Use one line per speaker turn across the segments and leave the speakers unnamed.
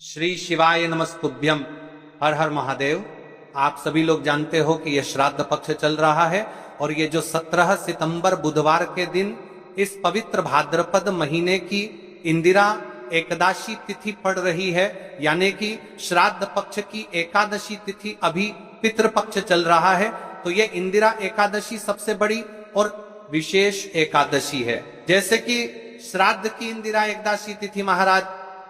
श्री शिवाय नमस्तुभ्यम। हर हर महादेव। आप सभी लोग जानते हो कि यह श्राद्ध पक्ष चल रहा है और ये जो 17 सितंबर बुधवार के दिन इस पवित्र भाद्रपद महीने की इंदिरा एकादशी तिथि पड़ रही है, यानी कि श्राद्ध पक्ष की एकादशी तिथि अभी पितृपक्ष चल रहा है। तो ये इंदिरा एकादशी सबसे बड़ी और विशेष एकादशी है। जैसे कि श्राद्ध की इंदिरा एकादशी तिथि महाराज,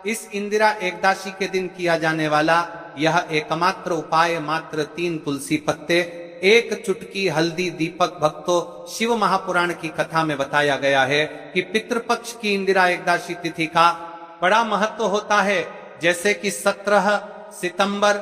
इस इंदिरा एकादशी के दिन किया जाने वाला यह एकमात्र उपाय मात्र 3 तुलसी पत्ते, 1 चुटकी हल्दी दीपक। भक्तों, शिव महापुराण की कथा में बताया गया है कि पितृपक्ष की इंदिरा एकादशी तिथि का बड़ा महत्व होता है। जैसे कि 17 सितंबर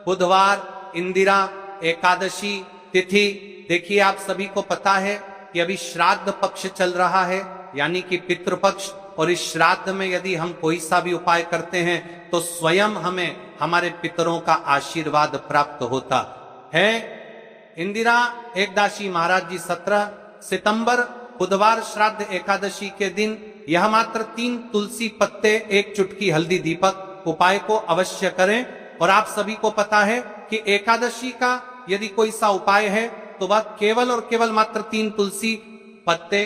बुधवार इंदिरा एकादशी तिथि। देखिए, आप सभी को पता है कि अभी श्राद्ध पक्ष चल रहा है, यानी कि पितृपक्ष। और इस श्राद्ध में यदि हम कोई सा भी उपाय करते हैं तो स्वयं हमें हमारे पितरों का आशीर्वाद प्राप्त होता है। इंदिरा एकादशी महाराज जी 17 सितंबर बुधवार श्राद्ध एकादशी के दिन यह मात्र 3 तुलसी पत्ते, 1 चुटकी हल्दी दीपक उपाय को अवश्य करें। और आप सभी को पता है कि एकादशी का यदि कोई सा उपाय है तो वह केवल और केवल मात्र 3 तुलसी पत्ते,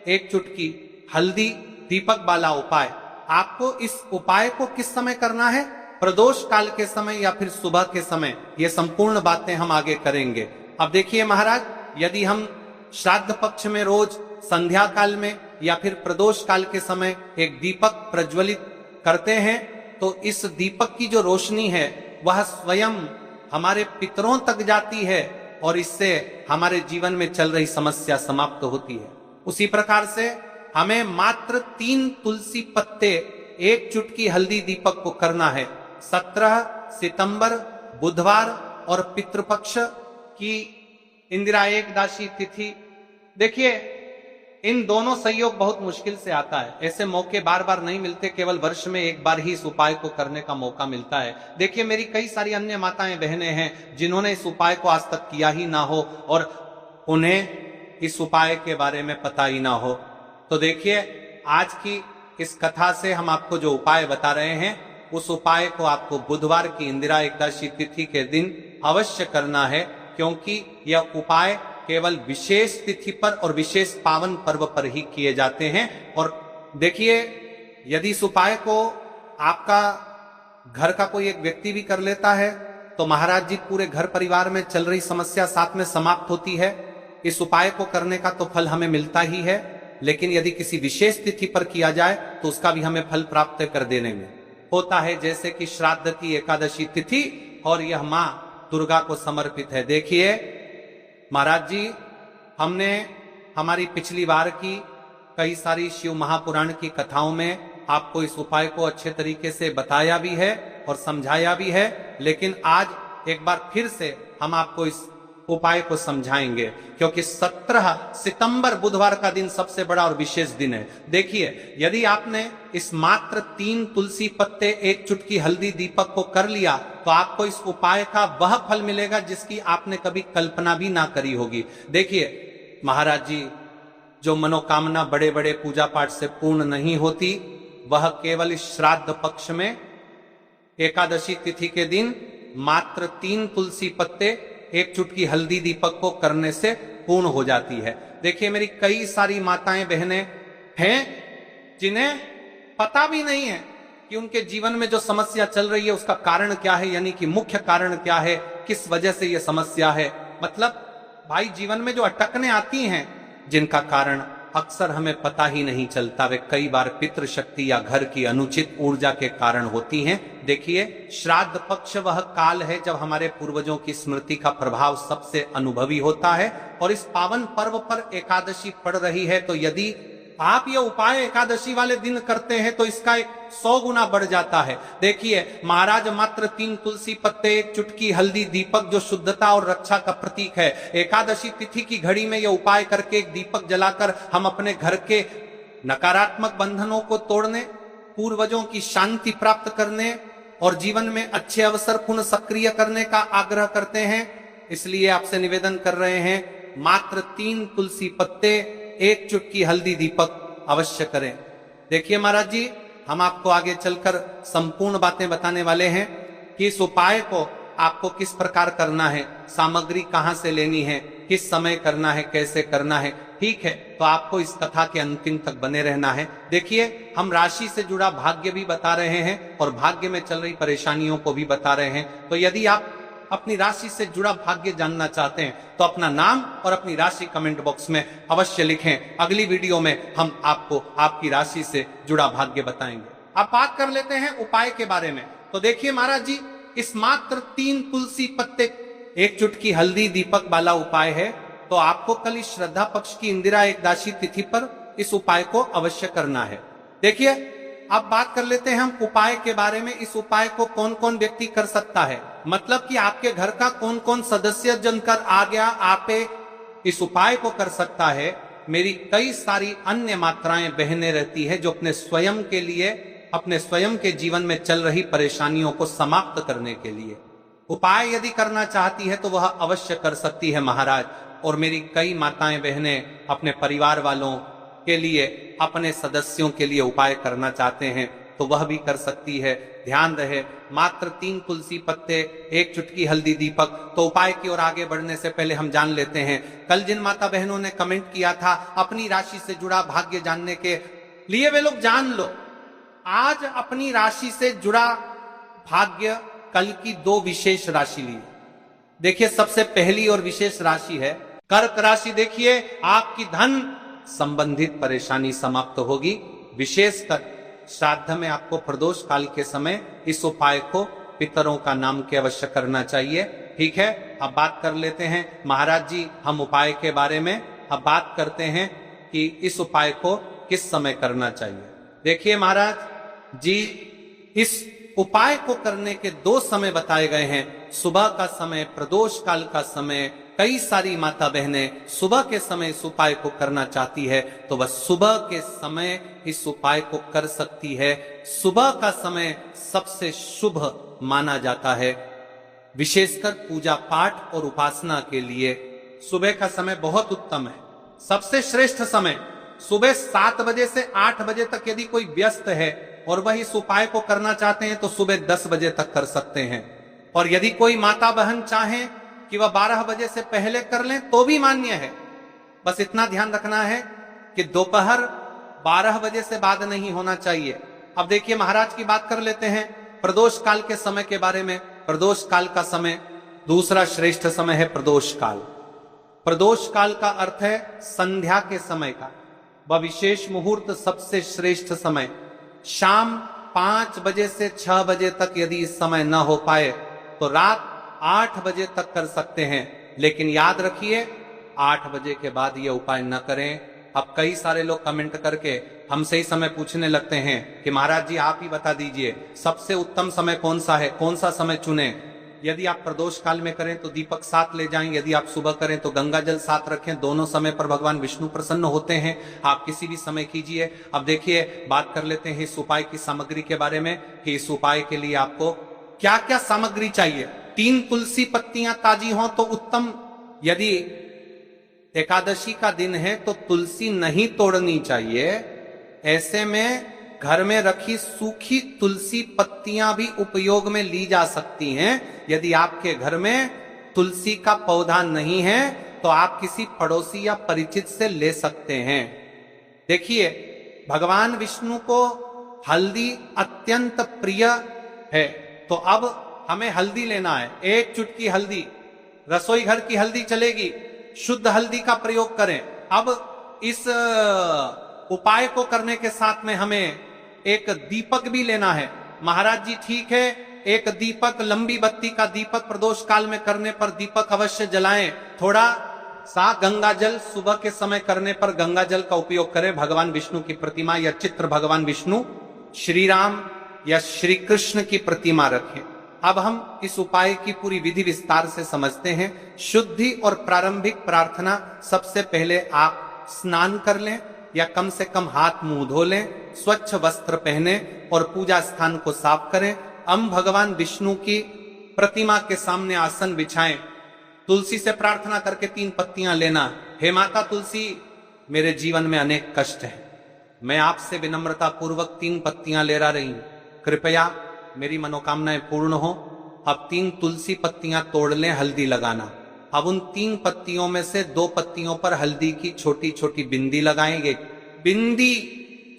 1 चुटकी हल्दी दीपक वाला उपाय। आपको इस उपाय को किस समय करना है? प्रदोष काल के समय या फिर सुबह के समय? ये संपूर्ण बातें हम आगे करेंगे। अब देखिए महाराज, यदि हम श्राद्ध पक्ष में रोज संध्या काल में या फिर प्रदोष काल के समय एक दीपक प्रज्वलित करते हैं तो इस दीपक की जो रोशनी है वह स्वयं हमारे पितरों तक जाती है और इससे हमारे जीवन में चल रही समस्या समाप्त होती है। उसी प्रकार से हमें मात्र 3 तुलसी पत्ते, 1 चुटकी हल्दी दीपक को करना है। 17 सितंबर बुधवार और पितृपक्ष की इंदिरा एकादशी तिथि। देखिए, इन दोनों संयोग बहुत मुश्किल से आता है। ऐसे मौके बार बार नहीं मिलते, केवल वर्ष में एक बार ही इस उपाय को करने का मौका मिलता है। देखिए, मेरी कई सारी अन्य माताएं बहनें हैं जिन्होंने इस उपाय को आज तक किया ही ना हो और उन्हें इस उपाय के बारे में पता ही ना हो। तो देखिए, आज की इस कथा से हम आपको जो उपाय बता रहे हैं उस उपाय को आपको बुधवार की इंदिरा एकादशी तिथि के दिन अवश्य करना है, क्योंकि यह उपाय केवल विशेष तिथि पर और विशेष पावन पर्व पर ही किए जाते हैं। और देखिए, यदि इस उपाय को आपका घर का कोई एक व्यक्ति भी कर लेता है तो महाराज जी पूरे घर परिवार में चल रही समस्या साथ में समाप्त होती है। इस उपाय को करने का तो फल हमें मिलता ही है, लेकिन यदि किसी विशेष तिथि पर किया जाए तो उसका भी हमें फल प्राप्त कर देने में होता है। जैसे कि श्राद्ध की एकादशी तिथि और यह मां दुर्गा को समर्पित है। देखिए महाराज जी, हमने हमारी पिछली बार की कई सारी शिव महापुराण की कथाओं में आपको इस उपाय को अच्छे तरीके से बताया भी है और समझाया भी है, लेकिन आज एक बार फिर से हम आपको इस उपाय को समझाएंगे, क्योंकि 17 सितंबर बुधवार का दिन सबसे बड़ा और विशेष दिन है। देखिए, यदि आपने इस मात्र 3 तुलसी पत्ते, 1 चुटकी हल्दी दीपक को कर लिया तो आपको इस उपाय का वह फल मिलेगा जिसकी आपने कभी कल्पना भी ना करी होगी। देखिए महाराज जी, जो मनोकामना बड़े बड़े पूजा पाठ से पूर्ण नहीं होती वह केवल इस श्राद्ध पक्ष में एकादशी तिथि के दिन मात्र 3 तुलसी पत्ते, 1 चुटकी हल्दी दीपक को करने से पूर्ण हो जाती है। देखिए, मेरी कई सारी माताएं बहनें हैं जिन्हें पता भी नहीं है कि उनके जीवन में जो समस्या चल रही है उसका कारण क्या है, यानी कि मुख्य कारण क्या है, किस वजह से यह समस्या है। मतलब भाई, जीवन में जो अटकने आती हैं जिनका कारण अक्सर हमें पता ही नहीं चलता, वे कई बार पितृशक्ति या घर की अनुचित ऊर्जा के कारण होती हैं। देखिए, श्राद्ध पक्ष वह काल है जब हमारे पूर्वजों की स्मृति का प्रभाव सबसे अनुभवी होता है और इस पावन पर्व पर एकादशी पड़ रही है तो यदि आप ये उपाय एकादशी वाले दिन करते हैं तो इसका 100 गुना बढ़ जाता है। देखिए महाराज, मात्र 3 तुलसी पत्ते, 1 चुटकी हल्दी दीपक जो शुद्धता और रक्षा का प्रतीक है, एकादशी तिथि की घड़ी में यह उपाय करके एक दीपक जलाकर हम अपने घर के नकारात्मक बंधनों को तोड़ने, पूर्वजों की शांति प्राप्त करने और जीवन में अच्छे अवसर पुनः सक्रिय करने का आग्रह करते हैं। इसलिए आपसे निवेदन कर रहे हैं, मात्र 3 तुलसी पत्ते, 1 चुटकी हल्दी दीपक अवश्य करें। देखिए महाराज जी, हम आपको आगे चलकर संपूर्ण बातें बताने वाले हैं कि इस उपाय को आपको किस प्रकार करना है, सामग्री कहां से लेनी है, किस समय करना है, कैसे करना है। ठीक है, तो आपको इस कथा के अंतिम तक बने रहना है। देखिए, हम राशि से जुड़ा भाग्य भी बता रहे हैं और भाग्य में चल रही परेशानियों को भी बता रहे हैं। तो यदि आप अपनी राशि से जुड़ा भाग्य जानना चाहते हैं तो अपना नाम और अपनी राशि कमेंट बॉक्स में अवश्य लिखें। अगली वीडियो में हम आपको आपकी राशि से जुड़ा भाग्य बताएंगे। अब बात कर लेते हैं उपाय के बारे में। तो देखिए महाराज जी, इस मात्र 3 तुलसी पत्ते, 1 चुटकी हल्दी दीपक वाला उपाय है। तो आपको कल इस श्रद्धा पक्ष की इंदिरा एकदशी तिथि पर इस उपाय को अवश्य करना है। देखिए, अब बात कर लेते हैं हम उपाय के बारे में। इस उपाय को कौन कौन व्यक्ति कर सकता है, मतलब कि आपके घर का कौन कौन सदस्य जनकर आ गया आपे इस उपाय को कर सकता है। मेरी कई सारी अन्य मात्राएं बहनें रहती है जो अपने स्वयं के लिए, अपने स्वयं के जीवन में चल रही परेशानियों को समाप्त करने के लिए उपाय यदि करना चाहती है तो वह अवश्य कर सकती है महाराज। और मेरी कई माताएं बहनें अपने परिवार वालों के लिए, अपने सदस्यों के लिए उपाय करना चाहते हैं तो वह भी कर सकती है। ध्यान रहे, मात्र 3 तुलसी पत्ते, 1 चुटकी हल्दी दीपक। तो उपाय की ओर आगे बढ़ने से पहले हम जान लेते हैं, कल जिन माता बहनों ने कमेंट किया था अपनी राशि से जुड़ा भाग्य जानने के लिए, वे लोग जान लो आज अपनी राशि से जुड़ा भाग्य कल की 2 विशेष राशि ली। देखिए, सबसे पहली और विशेष राशि है कर्क राशि। देखिए, आपकी धन संबंधित परेशानी समाप्त होगी। विशेषकर श्राद्ध में आपको प्रदोष काल के समय इस उपाय को पितरों का नाम के अवश्य करना चाहिए। ठीक है, अब बात कर लेते हैं महाराज जी हम उपाय के बारे में। अब बात करते हैं कि इस उपाय को किस समय करना चाहिए। देखिए महाराज जी, इस उपाय को करने के 2 समय बताए गए हैं, सुबह का समय, प्रदोष काल का समय। कई सारी माता बहनें सुबह के समय इस उपाय को करना चाहती है तो वह सुबह के समय इस उपाय को कर सकती है। सुबह का समय सबसे शुभ माना जाता है, विशेषकर पूजा पाठ और उपासना के लिए सुबह का समय बहुत उत्तम है। सबसे श्रेष्ठ समय सुबह 7 बजे से 8 बजे तक यदि कोई व्यस्त है और वह इस उपाय को करना चाहते हैं तो सुबह 10 बजे तक कर सकते हैं। और यदि कोई माता बहन चाहे कि वह 12 बजे से पहले कर लें तो भी मान्य है। बस इतना ध्यान रखना है कि दोपहर 12 बजे से बाद नहीं होना चाहिए। अब देखिए महाराज की बात कर लेते हैं प्रदोष काल के समय के बारे में। प्रदोष काल का समय दूसरा श्रेष्ठ समय है प्रदोष काल। प्रदोष काल का अर्थ है संध्या के समय का। वह विशेष मुहूर्त सबसे श्रेष्ठ समय शाम 5 बजे से 6 बजे तक यदि इस समय न हो पाए तो रात 8 बजे तक कर सकते हैं। लेकिन याद रखिए 8 बजे के बाद यह उपाय न करें। अब कई सारे लोग कमेंट करके हमसे ही समय पूछने लगते हैं कि महाराज जी आप ही बता दीजिए सबसे उत्तम समय कौन सा है, कौन सा समय चुने। यदि आप प्रदोष काल में करें तो दीपक साथ ले जाएं, यदि आप सुबह करें तो गंगा जल साथ रखें। दोनों समय पर भगवान विष्णु प्रसन्न होते हैं। आप किसी भी समय कीजिए। अब देखिए बात कर लेते हैं इस उपाय की सामग्री के बारे में कि इस उपाय के लिए आपको क्या क्या सामग्री चाहिए। 3 तुलसी पत्तियां ताजी हों तो उत्तम। यदि एकादशी का दिन है तो तुलसी नहीं तोड़नी चाहिए। ऐसे में घर में रखी सूखी तुलसी पत्तियां भी उपयोग में ली जा सकती हैं। यदि आपके घर में तुलसी का पौधा नहीं है तो आप किसी पड़ोसी या परिचित से ले सकते हैं। देखिए भगवान विष्णु को हल्दी अत्यंत प्रिय है तो अब हमें हल्दी लेना है। 1 चुटकी हल्दी, रसोई घर की हल्दी चलेगी, शुद्ध हल्दी का प्रयोग करें। अब इस उपाय को करने के साथ में हमें एक दीपक भी लेना है। महाराज जी ठीक है, एक दीपक, लंबी बत्ती का दीपक प्रदोष काल में करने पर दीपक अवश्य जलाएं। थोड़ा सा गंगा जल सुबह के समय करने पर गंगा जल का उपयोग करें। भगवान विष्णु की प्रतिमा या चित्र, भगवान विष्णु, श्री राम या श्री कृष्ण की प्रतिमा रखें। अब हम इस उपाय की पूरी विधि विस्तार से समझते हैं। शुद्धि और प्रारंभिक प्रार्थना, सबसे पहले आप स्नान कर लें या कम से कम हाथ मुंह धो लें, स्वच्छ वस्त्र पहने और पूजा स्थान को साफ करें। हम भगवान विष्णु की प्रतिमा के सामने आसन बिछाएं। तुलसी से प्रार्थना करके 3 पत्तियां लेना। हे माता तुलसी, मेरे जीवन में अनेक कष्ट हैं, मैं आपसे विनम्रता पूर्वक 3 पत्तियां ले रही हूं, कृपया मेरी मनोकामनाएं पूर्ण हो। अब 3 तुलसी पत्तियां तोड़ लें, हल्दी लगाना। अब उन 3 पत्तियों में से 2 पत्तियों पर हल्दी की छोटी छोटी बिंदी लगाएंगे। बिंदी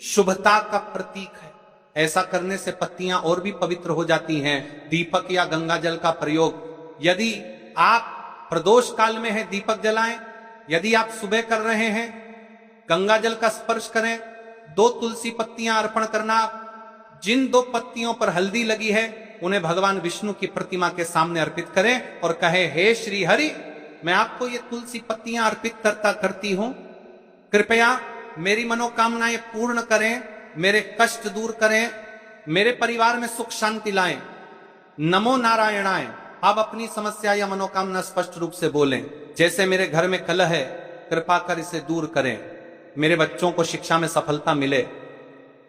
शुभता का प्रतीक है। ऐसा करने से पत्तियां और भी पवित्र हो जाती हैं। दीपक या गंगा जल का प्रयोग, यदि आप प्रदोष काल में है दीपक जलाएं, यदि आप सुबह कर रहे हैं गंगा जल का स्पर्श करें। 2 तुलसी पत्तियां अर्पण करना। जिन 2 पत्तियों पर हल्दी लगी है उन्हें भगवान विष्णु की प्रतिमा के सामने अर्पित करें और कहे, हे श्री हरि, मैं आपको ये तुलसी पत्तियां अर्पित करती हूं, कृपया मेरी मनोकामनाएं पूर्ण करें, मेरे कष्ट दूर करें, मेरे परिवार में सुख शांति लाएं। नमो नारायणाय। अब अपनी समस्या या मनोकामना स्पष्ट रूप से बोलें। जैसे मेरे घर में कलह है, कृपा कर इसे दूर करें। मेरे बच्चों को शिक्षा में सफलता मिले।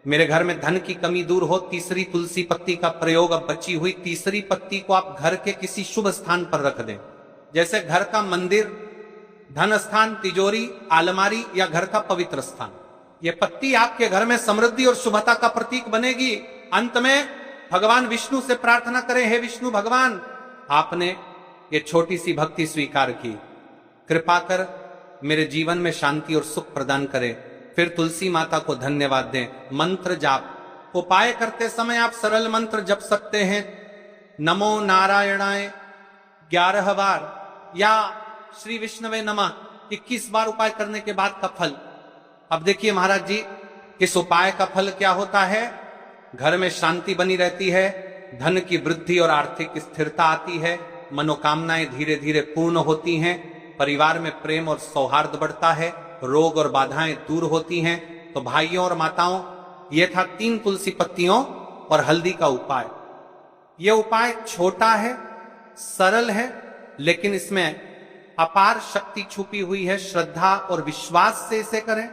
मेरे घर में धन की कमी दूर हो। तीसरी तुलसी पत्ती का प्रयोग। अब बची हुई तीसरी पत्ती को आप घर के किसी शुभ स्थान पर रख दें, जैसे घर का मंदिर, धन स्थान, तिजोरी, अलमारी या घर का पवित्र स्थान। ये पत्ती आपके घर में समृद्धि और शुभता का प्रतीक बनेगी। अंत में भगवान विष्णु से प्रार्थना करें, हे विष्णु भगवान, आपने ये छोटी सी भक्ति स्वीकार की, कृपा कर मेरे जीवन में शांति और सुख प्रदान करें। फिर तुलसी माता को धन्यवाद दें। मंत्र जाप। उपाय करते समय आप सरल मंत्र जप सकते हैं। नमो नारायणाय 11 बार या श्री विष्णवे नमः 21 बार उपाय करने के बाद का फल। अब देखिए महाराज जी, इस उपाय का फल क्या होता है? घर में शांति बनी रहती है, धन की वृद्धि और आर्थिक स्थिरता आती है, मनोकामनाएं धीरे धीरे पूर्ण होती हैं, परिवार में प्रेम और सौहार्द बढ़ता है, रोग और बाधाएं दूर होती हैं। तो भाइयों और माताओं, यह था 3 तुलसी पत्तियों और हल्दी का उपाय। यह उपाय छोटा है, सरल है, लेकिन इसमें अपार शक्ति छुपी हुई है। श्रद्धा और विश्वास से इसे करें,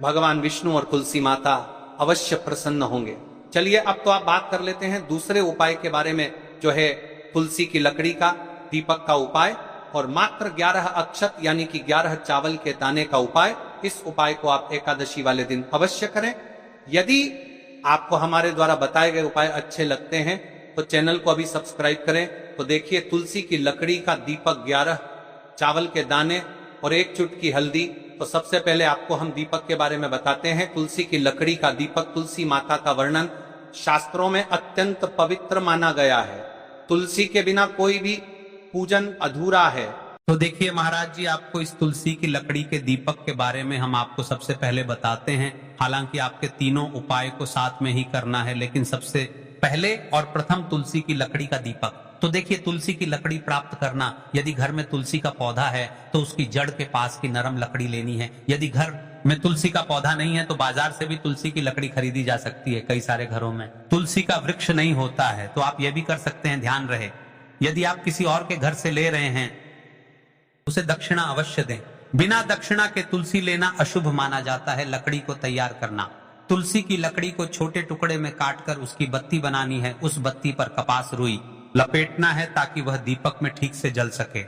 भगवान विष्णु और तुलसी माता अवश्य प्रसन्न होंगे। चलिए अब तो आप बात कर लेते हैं दूसरे उपाय के बारे में, जो है तुलसी की लकड़ी का दीपक का उपाय और मात्र 11 अक्षत यानी कि 11 चावल के दाने का उपाय। इस उपाय को आप एकादशी वाले दिन अवश्य करें। यदि आपको हमारे द्वारा बताए गए उपाय अच्छे लगते हैं तो चैनल को अभी सब्सक्राइब करें। तो देखिए, तुलसी की लकड़ी का दीपक, 11 चावल के दाने और 1 चुटकी हल्दी। तो सबसे पहले आपको हम दीपक के बारे में बताते हैं। तुलसी की लकड़ी का दीपक, तुलसी माता का वर्णन शास्त्रों में अत्यंत पवित्र माना गया है। तुलसी के बिना कोई भी पूजन अधूरा है। तो देखिए महाराज जी, आपको इस तुलसी की लकड़ी के दीपक के बारे में हम आपको सबसे पहले बताते हैं। हालांकि आपके तीनों उपाय को साथ में ही करना है, लेकिन सबसे पहले और प्रथम तुलसी की लकड़ी का दीपक। तो देखिए, तुलसी की लकड़ी प्राप्त करना, यदि घर में तुलसी का पौधा है तो उसकी जड़ के पास की नरम लकड़ी लेनी है। यदि घर में तुलसी का पौधा नहीं है तो बाजार से भी तुलसी की लकड़ी खरीदी जा सकती है। कई सारे घरों में तुलसी का वृक्ष नहीं होता है, तो आप ये भी कर सकते हैं, ध्यान रहे। यदि आप किसी और के घर से ले रहे हैं उसे दक्षिणा अवश्य दें। बिना दक्षिणा के तुलसी लेना अशुभ माना जाता है। लकड़ी को तैयार करना, तुलसी की लकड़ी को छोटे टुकड़े में काटकर उसकी बत्ती बनानी है। उस बत्ती पर कपास रुई लपेटना है ताकि वह दीपक में ठीक से जल सके।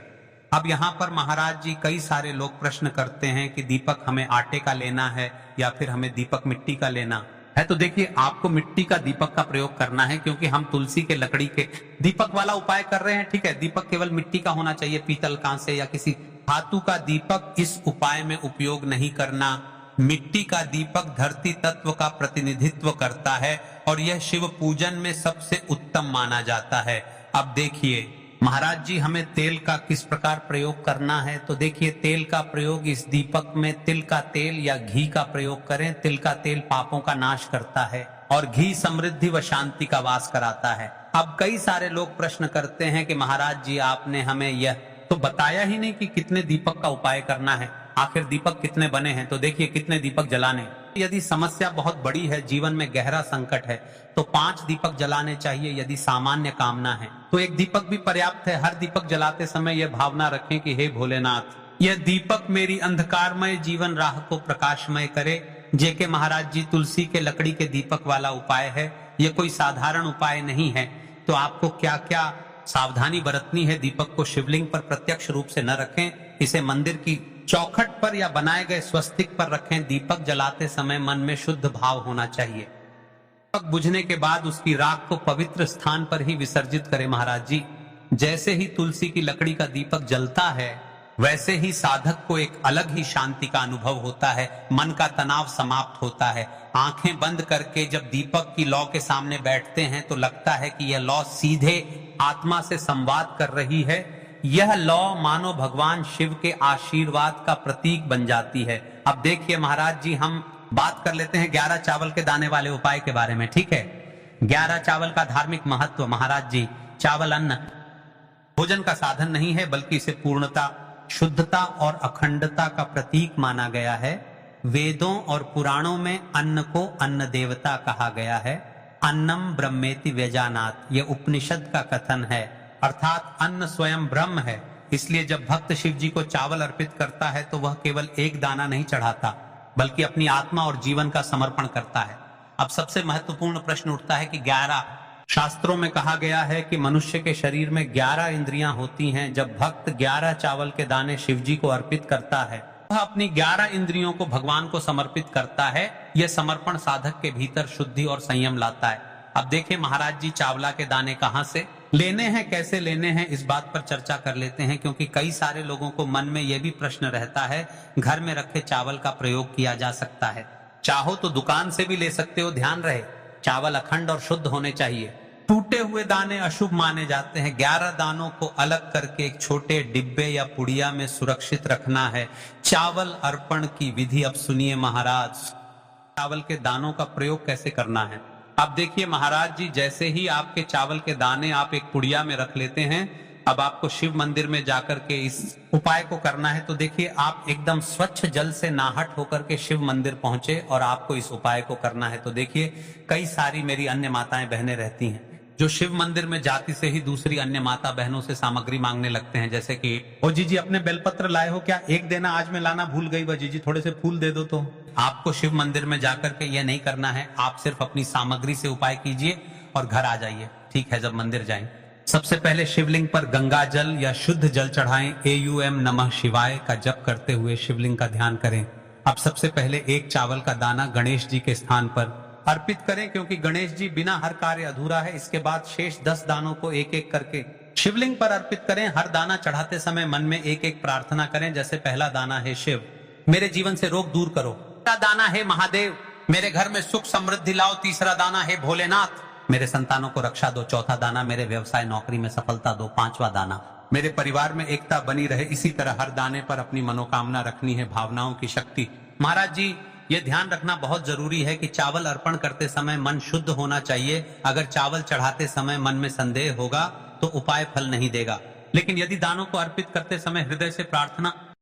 अब यहाँ पर महाराज जी, कई सारे लोग प्रश्न करते हैं कि दीपक हमें आटे का लेना है या फिर हमें दीपक मिट्टी का लेना है। तो देखिए, आपको मिट्टी का दीपक का प्रयोग करना है, क्योंकि हम तुलसी के लकड़ी के दीपक वाला उपाय कर रहे हैं। ठीक है, दीपक केवल मिट्टी का होना चाहिए, पीतल, कांसे या किसी धातु का दीपक इस उपाय में उपयोग नहीं करना। मिट्टी का दीपक धरती तत्व का प्रतिनिधित्व करता है और यह शिव पूजन में सबसे उत्तम माना जाता है। अब देखिए महाराज जी, हमें तेल का किस प्रकार प्रयोग करना है। तो देखिए, तेल का प्रयोग इस दीपक में तिल का तेल या घी का प्रयोग करें। तिल का तेल पापों का नाश करता है और घी समृद्धि व शांति का वास कराता है। अब कई सारे लोग प्रश्न करते हैं कि महाराज जी, आपने हमें यह तो बताया ही नहीं कि कितने दीपक का उपाय करना है, आखिर दीपक कितने बने हैं। तो देखिए, कितने दीपक जलाने। यदि समस्या बहुत बड़ी है, जीवन में गहरा संकट है, तो 5 दीपक जलाने चाहिए। यदि सामान्य कामना है तो 1 दीपक भी पर्याप्त है। हर दीपक जलाते समय यह भावना रखें कि हे भोलेनाथ, यह दीपक मेरी अंधकारमय जीवन राह को प्रकाशमय करे। जेके महाराज जी, तुलसी के लकड़ी के दीपक वाला उपाय है। यह कोई साधारण उपाय नहीं है। तो आपको क्या क्या सावधानी बरतनी है। दीपक को शिवलिंग पर प्रत्यक्ष रूप से न रखें, इसे मंदिर की चौखट पर या बनाए गए स्वस्तिक पर रखें। दीपक जलाते समय मन में शुद्ध भाव होना चाहिए। दीपक बुझने के बाद उसकी राख को पवित्र स्थान पर ही विसर्जित करें। महाराज जी, जैसे ही तुलसी की लकड़ी का दीपक जलता है वैसे ही साधक को एक अलग ही शांति का अनुभव होता है, मन का तनाव समाप्त होता है। आंखें बंद करके जब दीपक की लौ के सामने बैठते हैं तो लगता है कि यह लौ सीधे आत्मा से संवाद कर रही है। यह लौ मानो भगवान शिव के आशीर्वाद का प्रतीक बन जाती है। अब देखिए महाराज जी, हम बात कर लेते हैं 11 चावल के दाने वाले उपाय के बारे में, ठीक है। 11 चावल का धार्मिक महत्व। महाराज जी, चावल अन्न भोजन का साधन नहीं है, बल्कि इसे पूर्णता, शुद्धता और अखंडता का प्रतीक माना गया है। वेदों और पुराणों में अन्न को अन्न देवता कहा गया है। अन्नम ब्रह्मेति व्यजानात, यह उपनिषद का कथन है, अर्थात अन्न स्वयं ब्रह्म है। इसलिए जब भक्त शिव जी को चावल अर्पित करता है तो वह केवल एक दाना नहीं चढ़ाता, बल्कि अपनी आत्मा और जीवन का समर्पण करता है। अब सबसे महत्वपूर्ण प्रश्न उठता है कि 11 शास्त्रों में कहा गया है कि मनुष्य के शरीर में 11 इंद्रियां होती हैं। जब भक्त 11 चावल के दाने शिव जी को अर्पित करता है, वह अपनी 11 इंद्रियों को भगवान को समर्पित करता है। यह समर्पण साधक के भीतर शुद्धि और संयम लाता है। अब देखिए महाराज जी, चावला के दाने कहां से लेने हैं, कैसे लेने हैं, इस बात पर चर्चा कर लेते हैं, क्योंकि कई सारे लोगों को मन में यह भी प्रश्न रहता है। घर में रखे चावल का प्रयोग किया जा सकता है, चाहो तो दुकान से भी ले सकते हो। ध्यान रहे, चावल अखंड और शुद्ध होने चाहिए। टूटे हुए दाने अशुभ माने जाते हैं। 11 दानों को अलग करके एक छोटे डिब्बे या पुड़िया में सुरक्षित रखना है। चावल अर्पण की विधि अब सुनिए महाराज। चावल के दानों का प्रयोग कैसे करना है। अब देखिए महाराज जी, जैसे ही आपके चावल के दाने आप एक पुड़िया में रख लेते हैं, अब आपको शिव मंदिर में जाकर के इस उपाय को करना है। तो देखिए, आप एकदम स्वच्छ जल से नाहट होकर के शिव मंदिर पहुंचे और आपको इस उपाय को करना है। तो देखिए, कई सारी मेरी अन्य माताएं बहनें रहती हैं जो शिव मंदिर में जाती से ही दूसरी अन्य माता बहनों से सामग्री मांगने लगते हैं, जैसे कि ओ जीजी अपने बेलपत्र लाए हो क्या, एक देना, आज मैं लाना भूल गई वह जीजी, थोड़े से फूल दे दो। तो आपको शिव मंदिर में जाकर के यह नहीं करना है। आप सिर्फ अपनी सामग्री से उपाय कीजिए और घर आ जाइए, ठीक है। जब मंदिर जाएं, सबसे पहले शिवलिंग पर गंगा जल या शुद्ध जल चढ़ाएं। AUM नमः शिवाय का जप करते हुए शिवलिंग का ध्यान करें। अब सबसे पहले एक चावल का दाना गणेश जी के स्थान पर अर्पित करें, क्योंकि गणेश जी बिना हर कार्य अधूरा है। इसके बाद शेष 10 दानों को एक एक करके शिवलिंग पर अर्पित करें। हर दाना चढ़ाते समय मन में एक एक प्रार्थना करें। जैसे पहला दाना है, शिव मेरे जीवन से रोग दूर करो। दूसरा दाना है, महादेव मेरे घर में सुख समृद्धि लाओ। तीसरा दाना है, भोलेनाथ मेरे संतानों को रक्षा दो। चौथा दाना, मेरे व्यवसाय नौकरी में सफलता दो। पांचवा दाना, मेरे परिवार में एकता बनी रहे। इसी तरह हर दाने पर अपनी मनोकामना रखनी है, भावनाओं की शक्ति। महाराज जी, यह ध्यान रखना बहुत जरूरी है कि चावल अर्पण करते समय मन शुद्ध होना चाहिए। अगर चावल चढ़ाते समय मन में संदेह होगा तो उपाय फल नहीं देगा। लेकिन यदि दानों को अर्पित करते समय हृदय से प्रार्थना